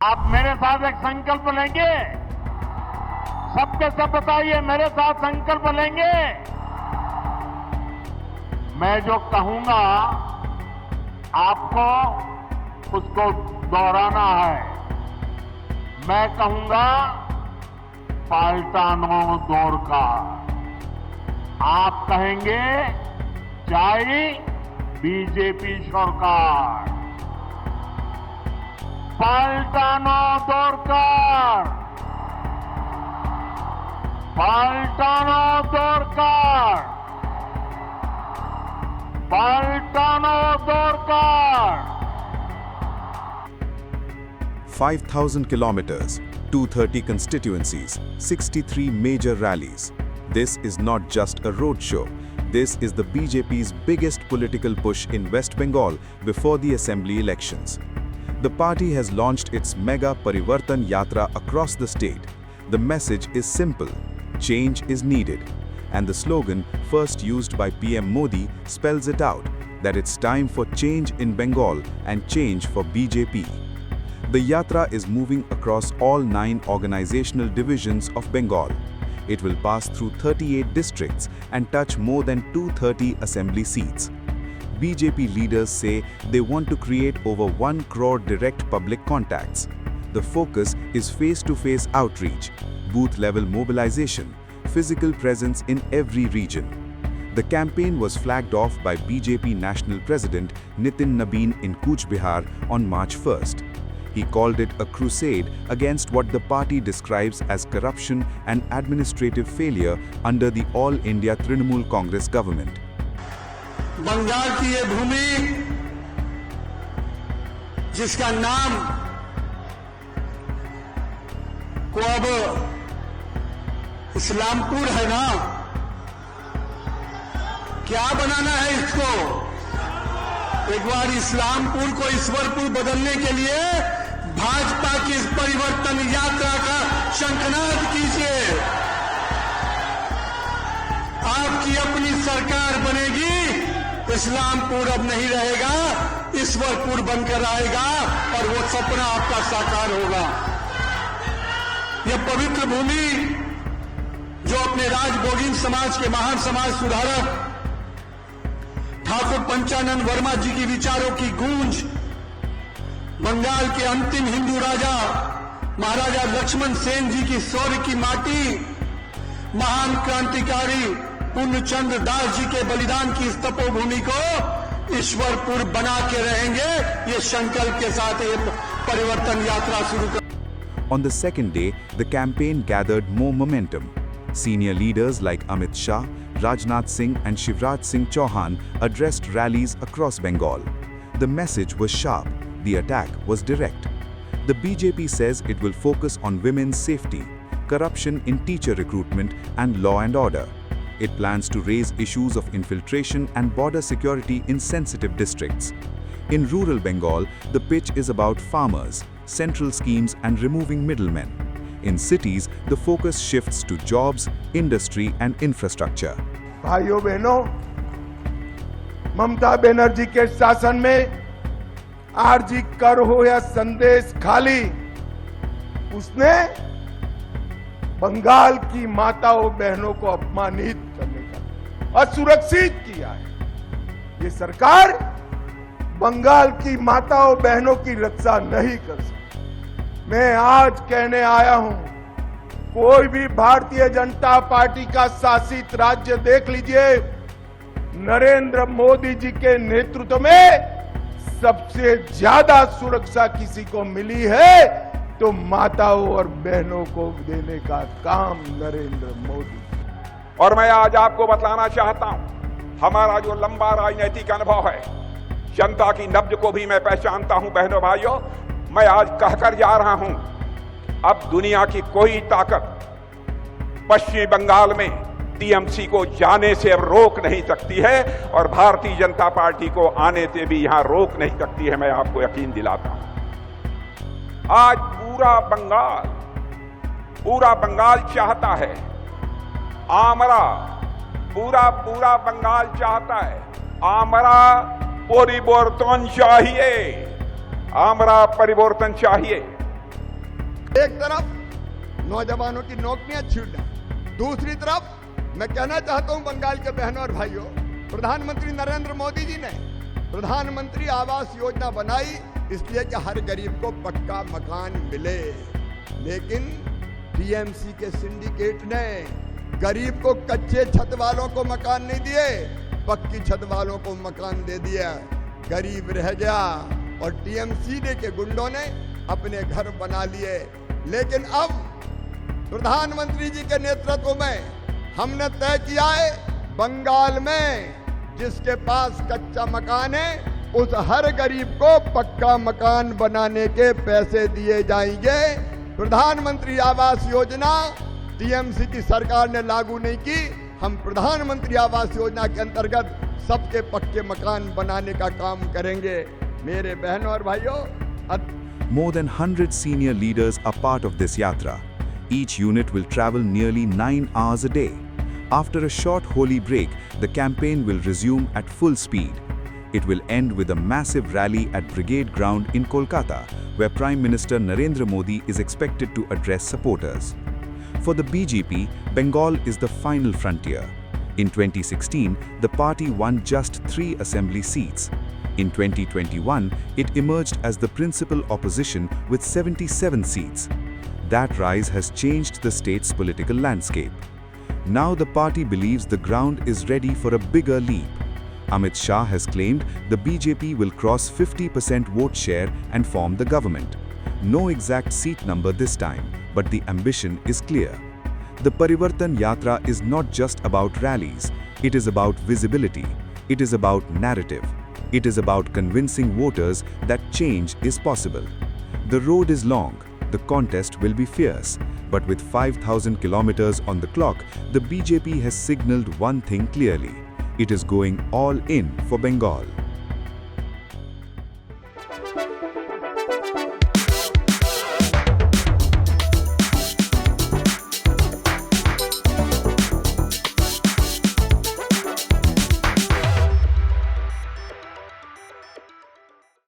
आप मेरे साथ एक संकल्प लेंगे? सबके सब बताइए, मेरे साथ संकल्प लेंगे? मैं जो कहूंगा आपको उसको दोहराना है। मैं कहूंगा पाल्टानो दोरकार, आप कहेंगे जय बीजेपी सरकार। पाल्टानो दोरकार, पाल्टानो दोरकार, पाल्टानो दोरकार। 5,000 kilometers, 230 constituencies, 63 major rallies. This is not just a roadshow. This is the BJP's biggest political push in West Bengal before the assembly elections. The party has launched its mega Parivartan Yatra across the state. The message is simple: change is needed. And the slogan, first used by PM Modi, spells it out, that it's time for change in Bengal and change for BJP. The Yatra is moving across all 9 organizational divisions of Bengal. It will pass through 38 districts and touch more than 230 assembly seats. BJP leaders say they want to create over 1 crore direct public contacts. The focus is face-to-face outreach, booth-level mobilization, physical presence in every region. The campaign was flagged off by BJP National President Nitin Nabin in Cooch Behar on March 1st. He called it a crusade against what the party describes as corruption and administrative failure under the All India Trinamool Congress government. Bengal की ये भूमि जिसका नाम को अब इस्लामपुर है ना, क्या बनाना है इसको? एक बार इस्लामपुर को ईश्वरपुर बदलने के लिए भाजपा की इस परिवर्तन यात्रा का शंखनाद कीजिए। आपकी अपनी सरकार बनेगी, इस्लामपुर अब नहीं रहेगा, ईश्वरपुर बनकर आएगा और वो सपना आपका साकार होगा। यह पवित्र भूमि जो अपने राजभोगिन समाज के महान समाज सुधारक ठाकुर पंचानन वर्मा जी की विचारों की गूंज, बंगाल के अंतिम हिंदू राजा महाराजा लक्ष्मण सेन जी की शौर्य की माटी, महान क्रांतिकारी पूर्णचंद्र दास जी के बलिदान की इस तपोभूमि को ईश्वरपुर बना के रहेंगे। ये संकल्प के साथ ये परिवर्तन यात्रा शुरू कर। On the second day, the campaign gathered more momentum. Senior leaders like Amit Shah, Rajnath Singh and Shivraj Singh Chauhan addressed rallies across Bengal. The message was sharp, the attack was direct. The BJP says it will focus on women's safety, corruption in teacher recruitment and law and order. It plans to raise issues of infiltration and border security in sensitive districts. In rural Bengal, the pitch is about farmers, central schemes and removing middlemen. In cities, the focus shifts to jobs, industry and infrastructure. भाइयों बहनों, ममता बनर्जी के शासन में RG कर हो या संदेश खाली, उसने बंगाल की माताओं बहनों को अपमानित करने का, असुरक्षित किया है। ये सरकार बंगाल की माताओं बहनों की रक्षा नहीं कर सकती। मैं आज कहने आया हूं, कोई भी भारतीय जनता पार्टी का शासित राज्य देख लीजिए, नरेंद्र मोदी जी के नेतृत्व में सबसे ज्यादा सुरक्षा किसी को मिली है तो माताओं और बहनों को देने का काम नरेंद्र मोदी। और मैं आज आपको बतलाना चाहता हूं, हमारा जो लंबा राजनीतिक अनुभव है, जनता की नब्ज को भी मैं पहचानता हूं। बहनों भाइयों, मैं आज कहकर जा रहा हूं, अब दुनिया की कोई ताकत पश्चिमी बंगाल में टीएमसी को जाने से अब रोक नहीं सकती है और भारतीय जनता पार्टी को आने से भी यहां रोक नहीं सकती है। मैं आपको यकीन दिलाता हूं। आज पूरा बंगाल चाहता है, आमरा पूरा बंगाल चाहता है, आमरा পরিবর্তন चाहिए, আমরা পরিবর্তন चाहिए। एक तरफ नौजवानों की नौकरियां छीनना, दूसरी तरफ मैं कहना चाहता हूं बंगाल के बहनों और भाइयों, प्रधानमंत्री नरेंद्र मोदी जी ने प्रधानमंत्री आवास योजना बनाई इसलिए कि हर गरीब को पक्का मकान मिले, लेकिन टीएमसी के सिंडिकेट ने गरीब को कच्चे छत वालों को मकान नहीं दिए, पक्की छत वालों को मकान दे दिया। गरीब रह गया और टीएमसी के गुंडों ने अपने घर बना लिए। लेकिन अब प्रधानमंत्री जी के नेतृत्व में हमने तय किया है, बंगाल में जिसके पास कच्चा मकान है उस हर गरीब को पक्का मकान बनाने के पैसे दिए जाएंगे। प्रधानमंत्री आवास योजना टीएमसी की सरकार ने लागू नहीं की, हम प्रधानमंत्री आवास योजना के अंतर्गत सबके पक्के मकान बनाने का काम करेंगे। मेरे बहनों और भाइयों, More than 100 senior leaders are part of this yatra. Each unit will travel nearly 9 hours a day. After a short holy break, the campaign will resume at full speed. It will end with a massive rally at Brigade Ground in Kolkata, where Prime Minister Narendra Modi is expected to address supporters. For the BJP, Bengal is the final frontier. In 2016, the party won just 3 assembly seats. In 2021, it emerged as the principal opposition with 77 seats. That rise has changed the state's political landscape. Now the party believes the ground is ready for a bigger leap. Amit Shah has claimed the BJP will cross 50% vote share and form the government. No exact seat number this time, but the ambition is clear. The Parivartan Yatra is not just about rallies. It is about visibility. It is about narrative. It is about convincing voters that change is possible. The road is long. The contest will be fierce. But with 5,000 kilometers on the clock, the BJP has signaled one thing clearly. It is going all in for Bengal.